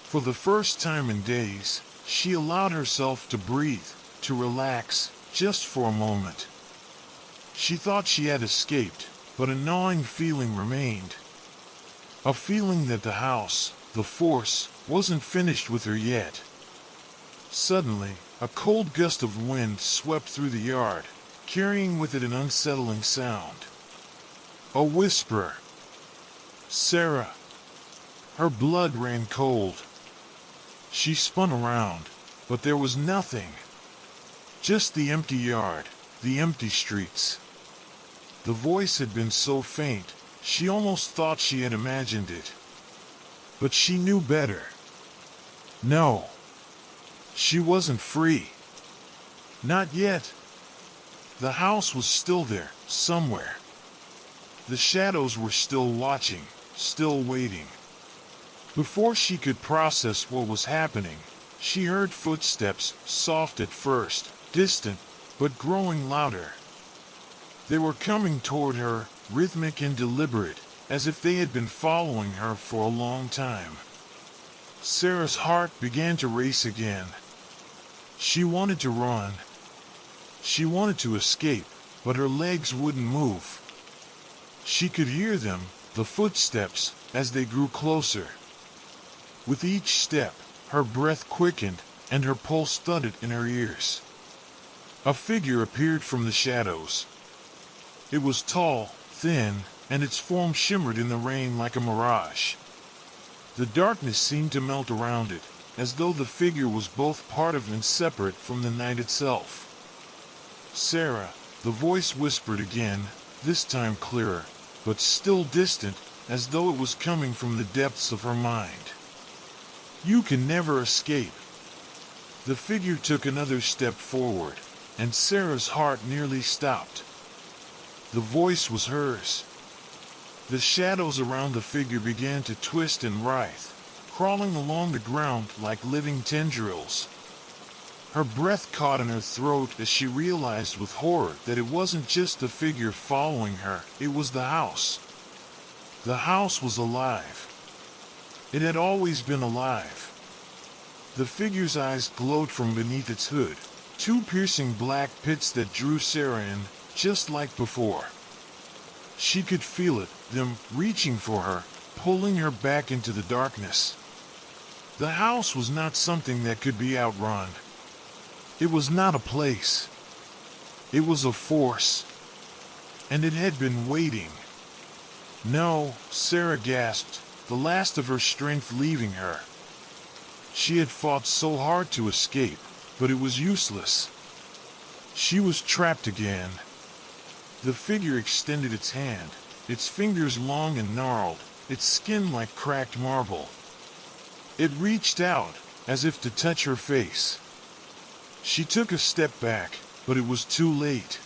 For the first time in days, she allowed herself to breathe, to relax, just for a moment. She thought she had escaped, but a gnawing feeling remained. A feeling that the house, the force, wasn't finished with her yet. Suddenly, a cold gust of wind swept through the yard, carrying with it an unsettling sound. A whisper. Sarah. Her blood ran cold. She spun around, but there was nothing. Just the empty yard, the empty streets. The voice had been so faint, She almost thought she had imagined it. But she knew better. No, she wasn't free. Not yet. The house was still there, somewhere. The shadows were still watching, still waiting. Before she could process what was happening, she heard footsteps, soft at first, distant, but growing louder. They were coming toward her, rhythmic and deliberate, as if they had been following her for a long time. Sarah's heart began to race again. She wanted to run. She wanted to escape, but her legs wouldn't move. She could hear them, the footsteps, as they grew closer. With each step, her breath quickened, and her pulse thudded in her ears. A figure appeared from the shadows. It was tall, thin, and its form shimmered in the rain like a mirage. The darkness seemed to melt around it, as though the figure was both part of and separate from the night itself. "Sarah," the voice whispered again, this time clearer, but still distant, as though it was coming from the depths of her mind. "You can never escape." The figure took another step forward, and Sarah's heart nearly stopped. The voice was hers. The shadows around the figure began to twist and writhe, crawling along the ground like living tendrils. Her breath caught in her throat as she realized with horror that it wasn't just the figure following her, it was the house. The house was alive. It had always been alive. The figure's eyes glowed from beneath its hood, two piercing black pits that drew Sarah in, just like before. She could feel it, them reaching for her, pulling her back into the darkness. The house was not something that could be outrun. It was not a place. It was a force. And it had been waiting. "No," Sarah gasped, the last of her strength leaving her. She had fought so hard to escape, but it was useless. She was trapped again. The figure extended its hand, its fingers long and gnarled, its skin like cracked marble. It reached out, as if to touch her face. She took a step back, but it was too late.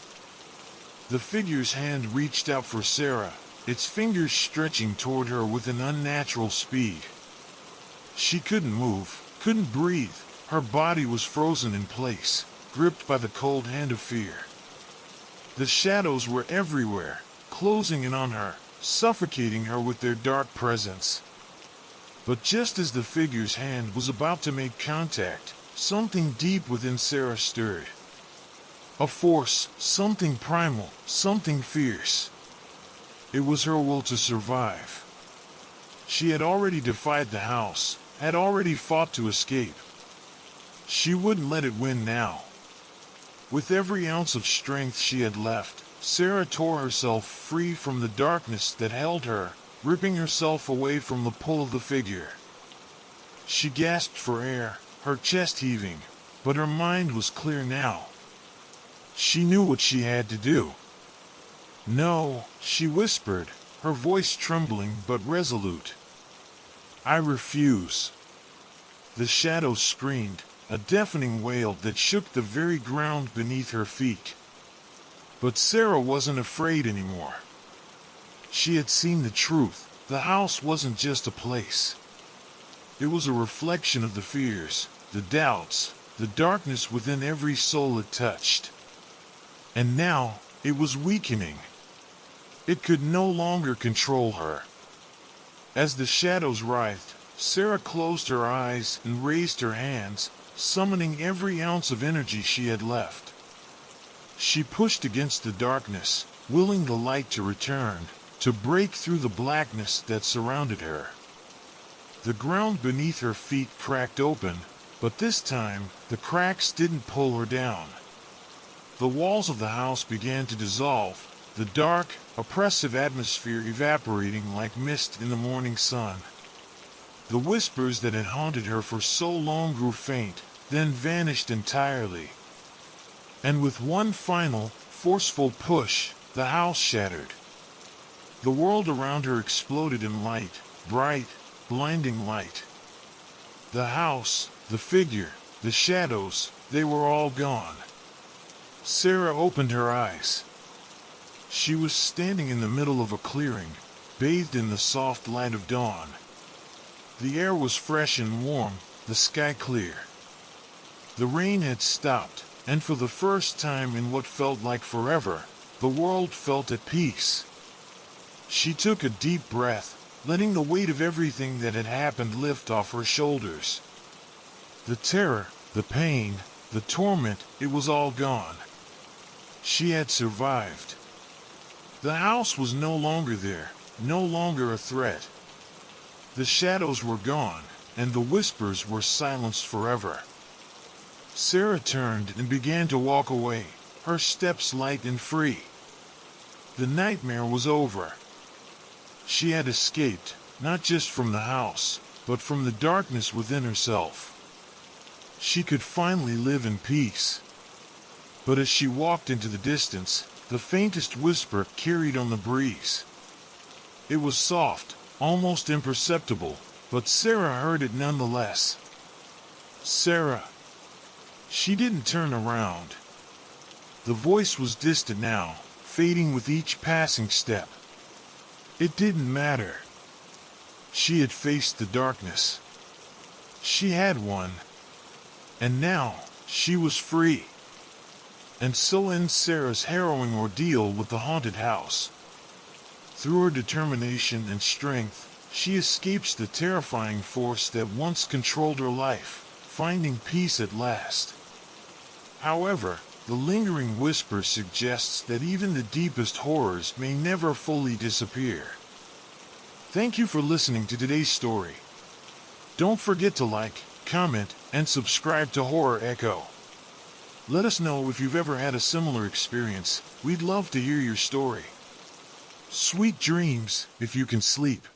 The figure's hand reached out for Sarah, its fingers stretching toward her with an unnatural speed. She couldn't move, couldn't breathe. Her body was frozen in place, gripped by the cold hand of fear. The shadows were everywhere, closing in on her, suffocating her with their dark presence. But just as the figure's hand was about to make contact, something deep within Sarah stirred. A force, something primal, something fierce. It was her will to survive. She had already defied the house, had already fought to escape. She wouldn't let it win now. With every ounce of strength she had left, Sarah tore herself free from the darkness that held her, ripping herself away from the pull of the figure. She gasped for air, her chest heaving, but her mind was clear now. She knew what she had to do. "No," she whispered, her voice trembling but resolute. "I refuse." The shadows screamed, a deafening wail that shook the very ground beneath her feet. But Sarah wasn't afraid anymore. She had seen the truth. The house wasn't just a place. It was a reflection of the fears, the doubts, the darkness within every soul it touched. And now, it was weakening. It could no longer control her. As the shadows writhed, Sarah closed her eyes and raised her hands, summoning every ounce of energy she had left. She pushed against the darkness, willing the light to return, to break through the blackness that surrounded her. The ground beneath her feet cracked open, but this time, the cracks didn't pull her down. The walls of the house began to dissolve, the dark, oppressive atmosphere evaporating like mist in the morning sun. The whispers that had haunted her for so long grew faint, then vanished entirely. And with one final, forceful push, the house shattered. The world around her exploded in light, bright, blinding light. The house, the figure, the shadows, they were all gone. Sarah opened her eyes. She was standing in the middle of a clearing, bathed in the soft light of dawn. The air was fresh and warm, the sky clear. The rain had stopped, and for the first time in what felt like forever, the world felt at peace. She took a deep breath, letting the weight of everything that had happened lift off her shoulders. The terror, the pain, the torment, it was all gone. She had survived. The house was no longer there, no longer a threat. The shadows were gone, and the whispers were silenced forever. Sarah turned and began to walk away, her steps light and free. The nightmare was over. She had escaped, not just from the house, but from the darkness within herself. She could finally live in peace. But as she walked into the distance, the faintest whisper carried on the breeze. It was soft, almost imperceptible, but Sarah heard it nonetheless. Sarah. She didn't turn around. The voice was distant now, fading with each passing step. It didn't matter. She had faced the darkness. She had won. And now, she was free. And so ends Sarah's harrowing ordeal with the haunted house. Through her determination and strength, she escapes the terrifying force that once controlled her life, finding peace at last. However, the lingering whisper suggests that even the deepest horrors may never fully disappear. Thank you for listening to today's story. Don't forget to like, comment, and subscribe to Horror Echo. Let us know if you've ever had a similar experience. We'd love to hear your story. Sweet dreams, if you can sleep.